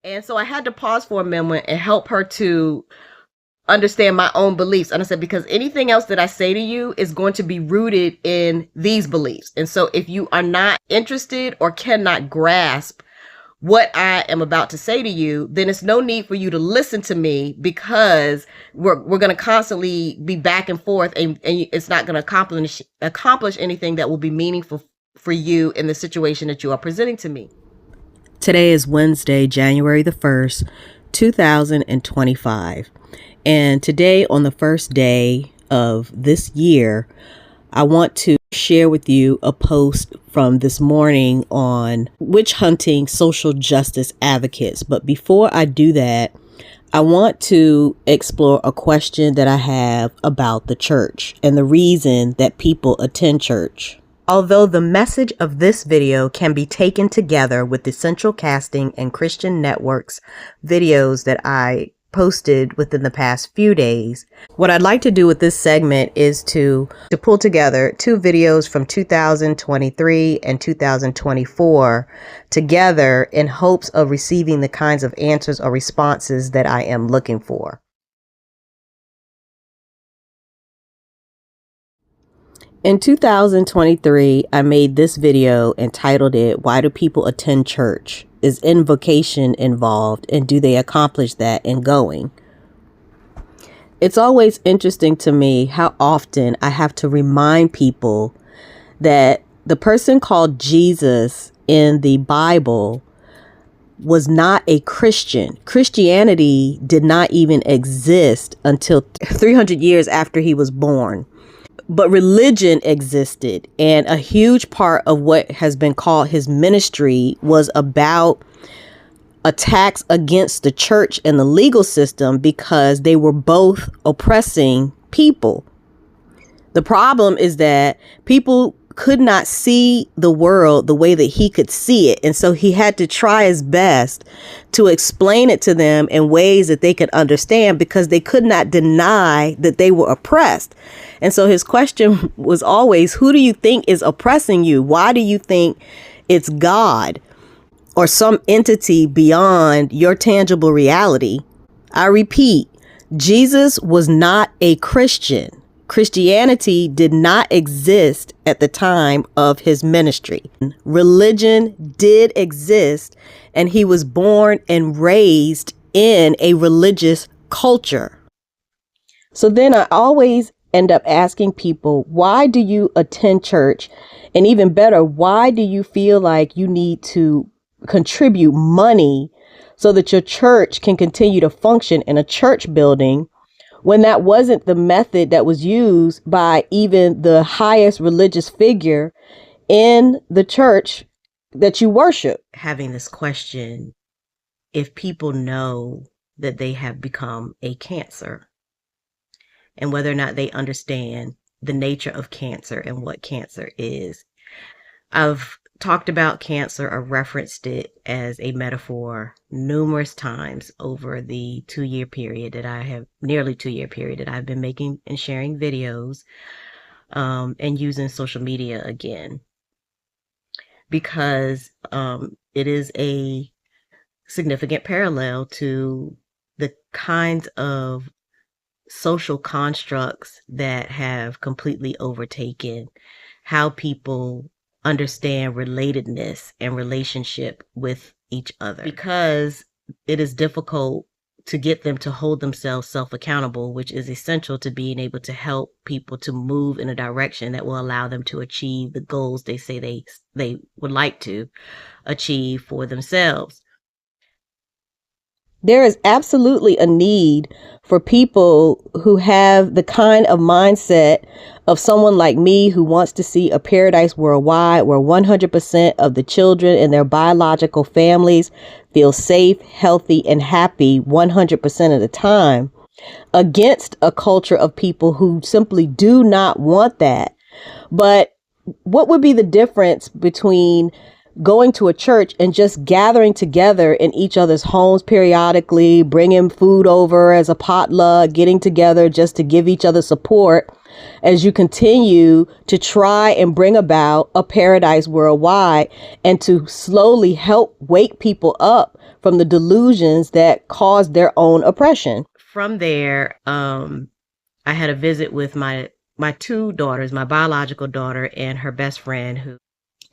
And so I had to pause for a moment and help her to understand my own beliefs. And I said, because anything else that I say to you is going to be rooted in these beliefs. And so if you are not interested or cannot grasp what I am about to say to you, then it's no need for you to listen to me, because we're going to constantly be back and forth, and it's not going to accomplish anything that will be meaningful for you in the situation that you are presenting to me. Today is Wednesday, January the 1st, 2025. And today, on the first day of this year, I want to share with you a post from this morning on witch hunting social justice advocates. But before I do that, I want to explore a question that I have about the church and the reason that people attend church. Although the message of this video can be taken together with the Central Casting and Christian Network's videos that I posted within the past few days, what I'd like to do with this segment is to pull together two videos from 2023 and 2024 together in hopes of receiving the kinds of answers or responses that I am looking for. In 2023, I made this video and titled it, "Why Do People Attend Church? Is invocation involved, and do they accomplish that in going?" It's always interesting to me how often I have to remind people that the person called Jesus in the Bible was not a Christian. Christianity did not even exist until 300 years after he was born. But religion existed, and a huge part of what has been called his ministry was about attacks against the church and the legal system, because they were both oppressing people. The problem is that people could not see the world the way that he could see it. And so he had to try his best to explain it to them in ways that they could understand, because they could not deny that they were oppressed. And so his question was always, who do you think is oppressing you? Why do you think it's God or some entity beyond your tangible reality? I repeat, Jesus was not a Christian. Christianity did not exist at the time of his ministry. Religion did exist, and he was born and raised in a religious culture. So then I always end up asking people, why do you attend church? And even better, why do you feel like you need to contribute money so that your church can continue to function in a church building, when that wasn't the method that was used by even the highest religious figure in the church that you worship? Having this question, if people know that they have become a cancer, and whether or not they understand the nature of cancer and what cancer is. I've talked about cancer or referenced it as a metaphor numerous times over the nearly 2-year period that I've been making and sharing videos and using social media again, because it is a significant parallel to the kinds of social constructs that have completely overtaken how people understand relatedness and relationship with each other, because it is difficult to get them to hold themselves self-accountable, which is essential to being able to help people to move in a direction that will allow them to achieve the goals they say they would like to achieve for themselves. There is absolutely a need for people who have the kind of mindset of someone like me, who wants to see a paradise worldwide where 100% of the children and their biological families feel safe, healthy, and happy 100% of the time, against a culture of people who simply do not want that. But what would be the difference between going to a church and just gathering together in each other's homes periodically, bringing food over as a potluck, getting together just to give each other support, as you continue to try and bring about a paradise worldwide and to slowly help wake people up from the delusions that cause their own oppression. From there, I had a visit with my two daughters, my biological daughter and her best friend,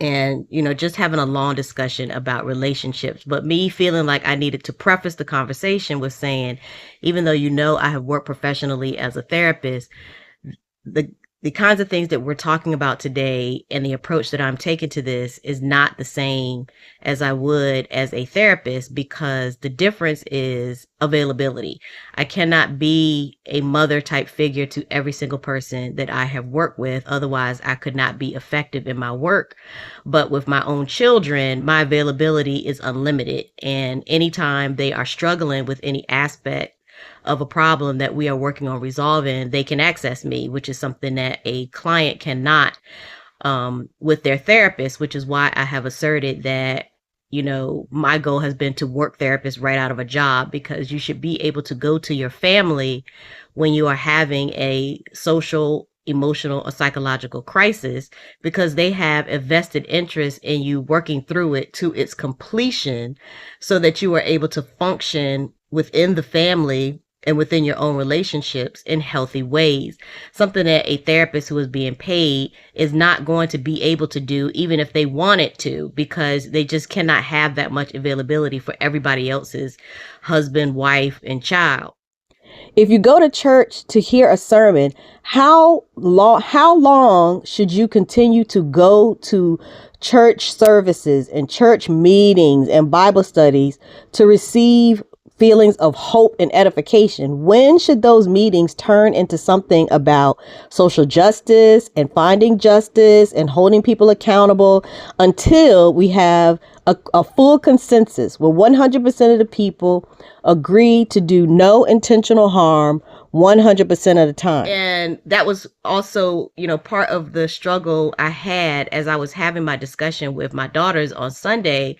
and just having a long discussion about relationships, but me feeling like I needed to preface the conversation with saying, even though I have worked professionally as a therapist, the kinds of things that we're talking about today and the approach that I'm taking to this is not the same as I would as a therapist, because the difference is availability. I cannot be a mother type figure to every single person that I have worked with. Otherwise, I could not be effective in my work. But with my own children, my availability is unlimited. And anytime they are struggling with any aspect of a problem that we are working on resolving, they can access me, which is something that a client cannot with their therapist, which is why I have asserted that, my goal has been to work therapists right out of a job, because you should be able to go to your family when you are having a social, emotional, or psychological crisis, because they have a vested interest in you working through it to its completion so that you are able to function within the family and within your own relationships in healthy ways. Something that a therapist who is being paid is not going to be able to do, even if they wanted to, because they just cannot have that much availability for everybody else's husband, wife, and child. If you go to church to hear a sermon, how long should you continue to go to church services and church meetings and Bible studies to receive feelings of hope and edification? When should those meetings turn into something about social justice and finding justice and holding people accountable, until we have a full consensus where 100% of the people agree to do no intentional harm 100% of the time? And that was also, part of the struggle I had as I was having my discussion with my daughters on Sunday,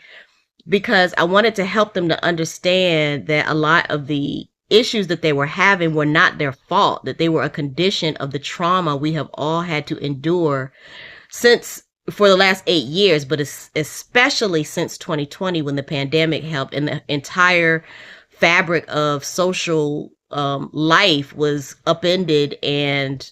because I wanted to help them to understand that a lot of the issues that they were having were not their fault, that they were a condition of the trauma we have all had to endure for the last 8 years, but especially since 2020, when the pandemic helped and the entire fabric of social life was upended and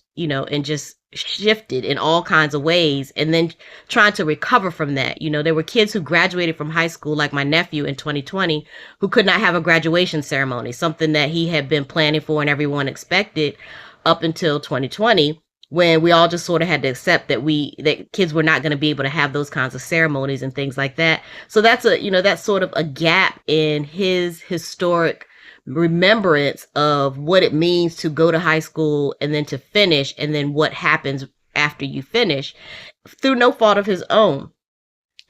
just shifted in all kinds of ways, and then trying to recover from that. There were kids who graduated from high school, like my nephew in 2020, who could not have a graduation ceremony, something that he had been planning for and everyone expected up until 2020, when we all just sort of had to accept that kids were not going to be able to have those kinds of ceremonies and things like that. So that's that's sort of a gap in his historic remembrance of what it means to go to high school and then to finish, and then what happens after you finish, through no fault of his own.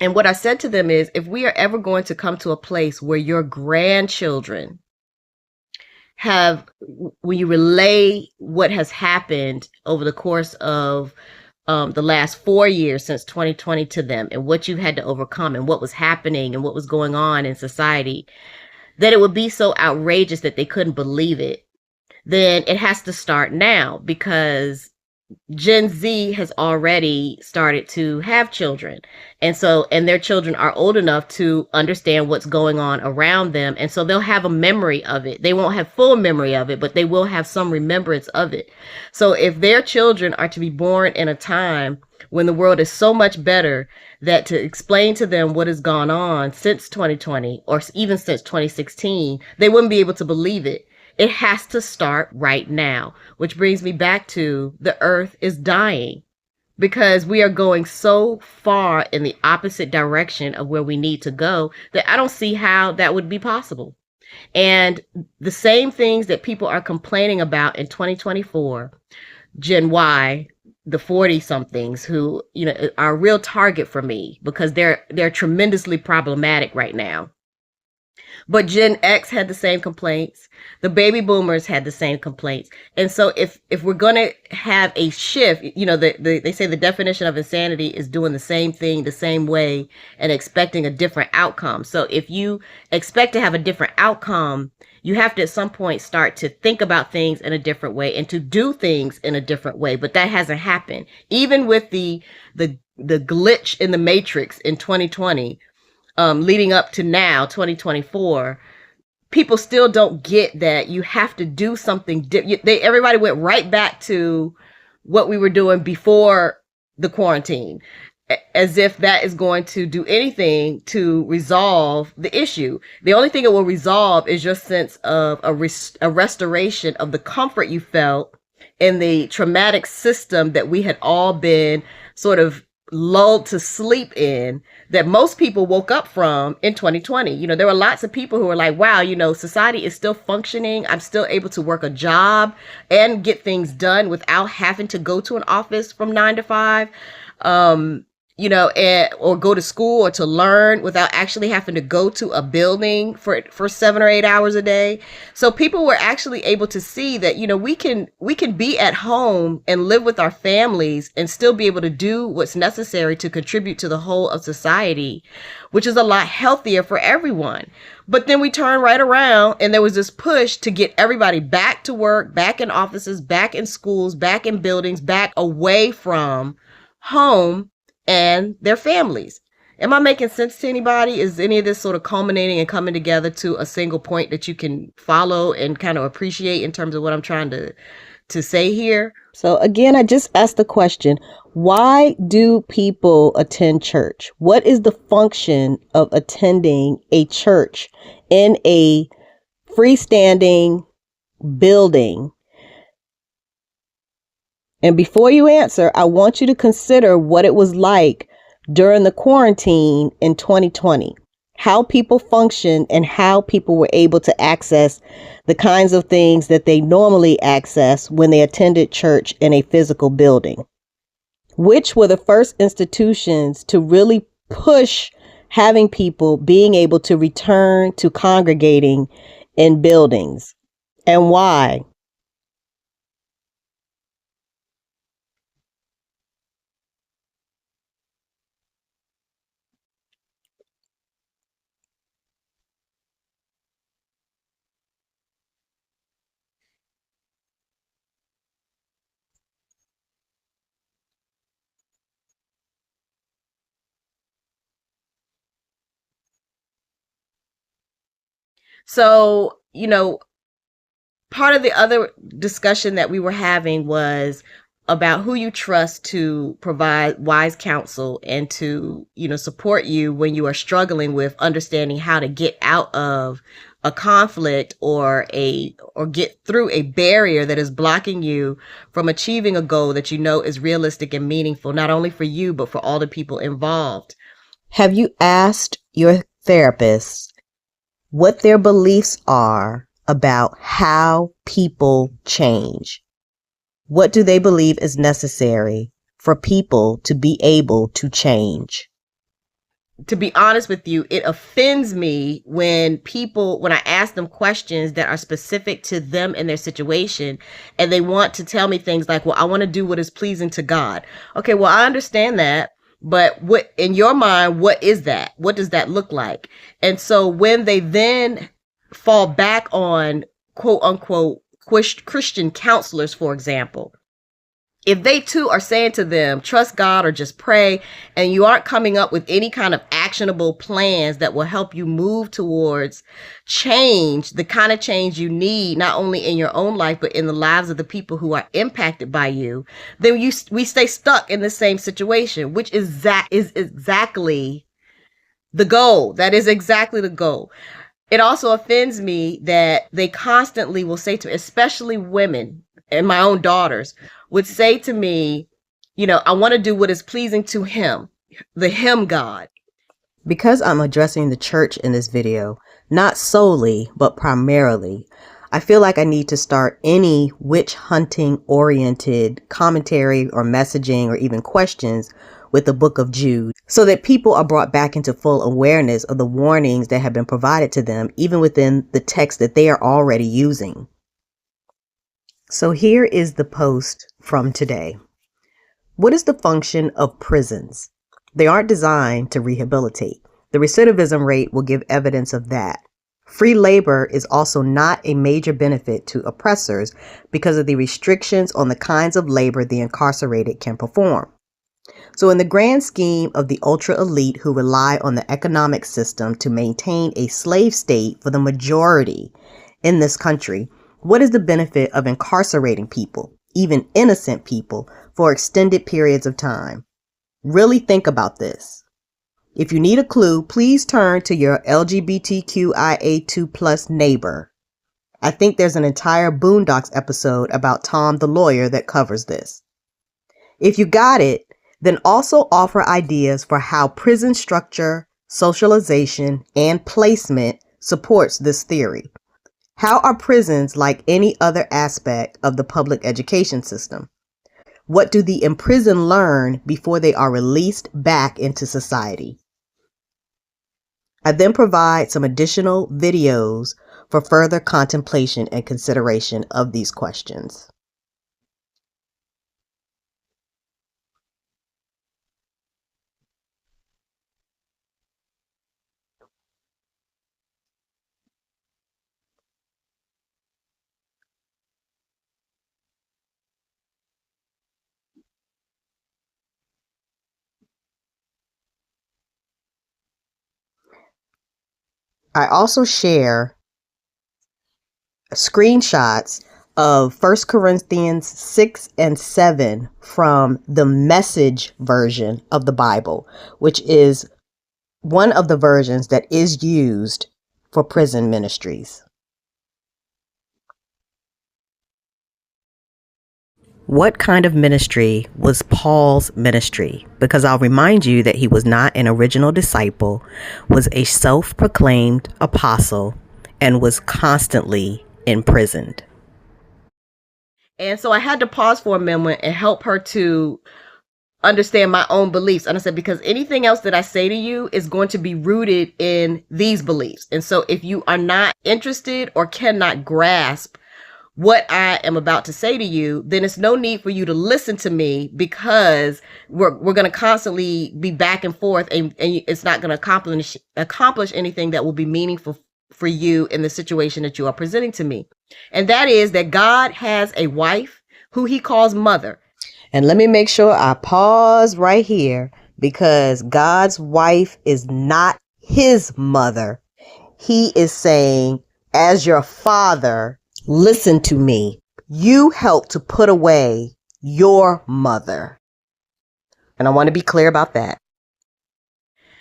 And what I said to them is, if we are ever going to come to a place where your grandchildren when you relay what has happened over the course of the last 4 years since 2020 to them, and what you had to overcome and what was happening and what was going on in society, that it would be so outrageous that they couldn't believe it, then it has to start now, because Gen Z has already started to have children. And their children are old enough to understand what's going on around them. And so they'll have a memory of it. They won't have full memory of it, but they will have some remembrance of it. So if their children are to be born in a time when the world is so much better, that to explain to them what has gone on since 2020 or even since 2016, they wouldn't be able to believe it. It has to start right now, which brings me back to the earth is dying, because we are going so far in the opposite direction of where we need to go that I don't see how that would be possible. And the same things that people are complaining about in 2024, Gen Y, the 40 somethings who, are a real target for me, because they're tremendously problematic right now. But Gen X had the same complaints. The baby boomers had the same complaints. And so if we're going to have a shift, you know, they say the definition of insanity is doing the same thing the same way and expecting a different outcome. So if you expect to have a different outcome, you have to at some point start to think about things in a different way and to do things in a different way. But that hasn't happened. Even with the glitch in the matrix in 2020, leading up to now, 2024, people still don't get that you have to do something. Everybody went right back to what we were doing before the quarantine, as if that is going to do anything to resolve the issue. The only thing it will resolve is your sense of a restoration of the comfort you felt in the traumatic system that we had all been sort of lulled to sleep in, that most people woke up from in 2020. You know, there were lots of people who were like, wow, you know, society is still functioning. I'm still able to work a job and get things done without having to go to an office from 9 to 5. You know, or go to school or to learn without actually having to go to a building for 7 or 8 hours a day. So people were actually able to see that, you know, we can be at home and live with our families and still be able to do what's necessary to contribute to the whole of society, which is a lot healthier for everyone. But then we turn right around and there was this push to get everybody back to work, back in offices, back in schools, back in buildings, back away from home and their families. Am I making sense to anybody? Is any of this sort of culminating and coming together to a single point that you can follow and kind of appreciate in terms of what I'm trying to say here? So again, I just asked the question, why do people attend church? What is the function of attending a church in a freestanding building? And before you answer, I want you to consider what it was like during the quarantine in 2020, how people functioned and how people were able to access the kinds of things that they normally access when they attended church in a physical building. Which were the first institutions to really push having people being able to return to congregating in buildings, and why? So, you know, part of the other discussion that we were having was about who you trust to provide wise counsel and to, you know, support you when you are struggling with understanding how to get out of a conflict or get through a barrier that is blocking you from achieving a goal that you know is realistic and meaningful, not only for you, but for all the people involved. Have you asked your therapist what their beliefs are about how people change? What do they believe is necessary for people to be able to change? To be honest with you, it offends me when I ask them questions that are specific to them and their situation, and they want to tell me things like, well, I want to do what is pleasing to God. Okay, well, I understand that. But what, in your mind, what is that? What does that look like? And so when they then fall back on quote unquote Christian counselors, for example, if they too are saying to them, trust God or just pray, and you aren't coming up with any kind of actionable plans that will help you move towards change, the kind of change you need, not only in your own life, but in the lives of the people who are impacted by you, then we stay stuck in the same situation, which is exactly the goal. That is exactly the goal. It also offends me that they constantly will say to me, especially women and my own daughters, would say to me, you know, I want to do what is pleasing to him, the him God. Because I'm addressing the church in this video, not solely, but primarily, I feel like I need to start any witch hunting oriented commentary or messaging or even questions with the book of Jude so that people are brought back into full awareness of the warnings that have been provided to them, even within the text that they are already using. So here is the post from today. What is the function of prisons? They aren't designed to rehabilitate. The recidivism rate will give evidence of that. Free labor is also not a major benefit to oppressors because of the restrictions on the kinds of labor the incarcerated can perform. So in the grand scheme of the ultra elite who rely on the economic system to maintain a slave state for the majority in this country, what is the benefit of incarcerating people, even innocent people, for extended periods of time? Really think about this. If you need a clue, please turn to your LGBTQIA2+ neighbor. I think there's an entire Boondocks episode about Tom the lawyer that covers this. If you got it, then also offer ideas for how prison structure, socialization, and placement supports this theory. How are prisons like any other aspect of the public education system? What do the imprisoned learn before they are released back into society? I then provide some additional videos for further contemplation and consideration of these questions. I also share screenshots of 1 Corinthians 6 and 7 from the Message version of the Bible, which is one of the versions that is used for prison ministries. What kind of ministry was Paul's ministry? Because I'll remind you that he was not an original disciple, was a self-proclaimed apostle, and was constantly imprisoned. And so I had to pause for a moment and help her to understand my own beliefs. And I said, because anything else that I say to you is going to be rooted in these beliefs. And so if you are not interested or cannot grasp what I am about to say to you, then it's no need for you to listen to me, because we're going to constantly be back and forth, and it's not going to accomplish anything that will be meaningful for you in the situation that you are presenting to me. And that is that God has a wife who he calls mother. And let me make sure I pause right here, because God's wife is not his mother. He is saying, as your father, listen to me. You helped to put away your mother. And I want to be clear about that.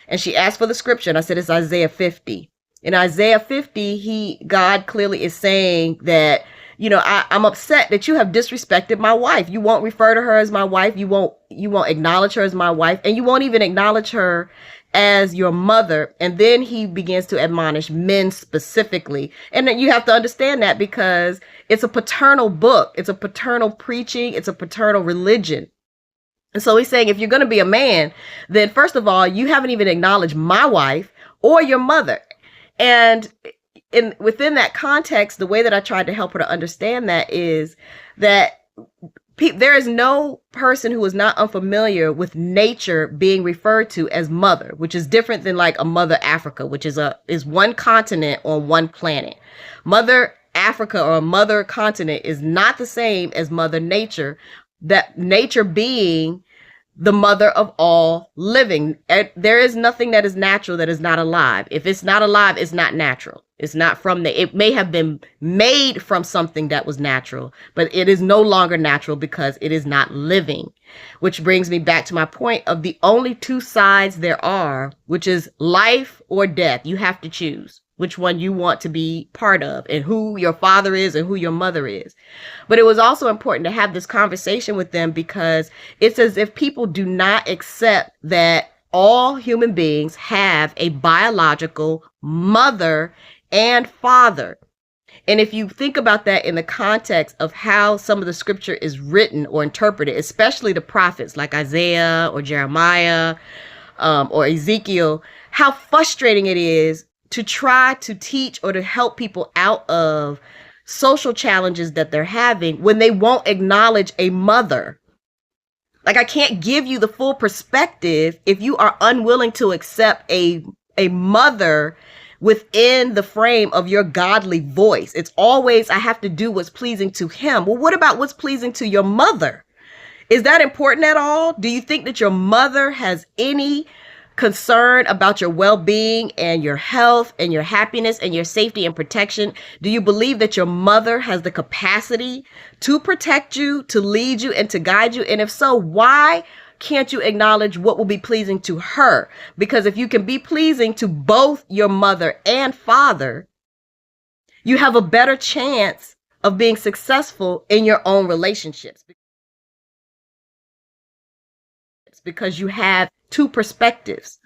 And she asked for the scripture, and I said it's Isaiah 50. In Isaiah 50, God clearly is saying that, I'm upset that you have disrespected my wife. You won't refer to her as my wife. You won't acknowledge her as my wife, and you won't even acknowledge her as your mother. And then he begins to admonish men specifically. And then you have to understand that, because it's a paternal book. It's a paternal preaching. It's a paternal religion. And so he's saying, if you're going to be a man, then first of all, you haven't even acknowledged my wife or your mother. And within that context, the way that I tried to help her to understand that is that there is no person who is not unfamiliar with nature being referred to as mother, which is different than like a Mother Africa, which is one continent on one planet. Mother Africa, or a mother continent, is not the same as Mother Nature, that nature being the mother of all living. There is nothing that is natural that is not alive. If it's not alive, it's not natural. It's not from it may have been made from something that was natural, but it is no longer natural because it is not living. Which brings me back to my point of the only two sides there are, which is life or death. You have to choose which one you want to be part of, and who your father is and who your mother is. But it was also important to have this conversation with them, because it's as if people do not accept that all human beings have a biological mother and father. And if you think about that in the context of how some of the scripture is written or interpreted, especially the prophets like Isaiah or Jeremiah or Ezekiel, how frustrating it is to try to teach or to help people out of social challenges that they're having when they won't acknowledge a mother. Like, I can't give you the full perspective if you are unwilling to accept a mother within the frame of your godly voice. It's always, I have to do what's pleasing to him. Well, what about what's pleasing to your mother? Is that important at all? Do you think that your mother has any concern about your well-being and your health and your happiness and your safety and protection? Do you believe that your mother has the capacity to protect you, to lead you, and to guide you? And if so, why can't you acknowledge what will be pleasing to her? Because if you can be pleasing to both your mother and father, you have a better chance of being successful in your own relationships. Because you have two perspectives.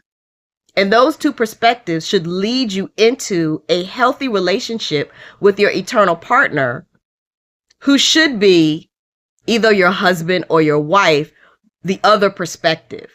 And those two perspectives should lead you into a healthy relationship with your eternal partner, who should be either your husband or your wife, the other perspective.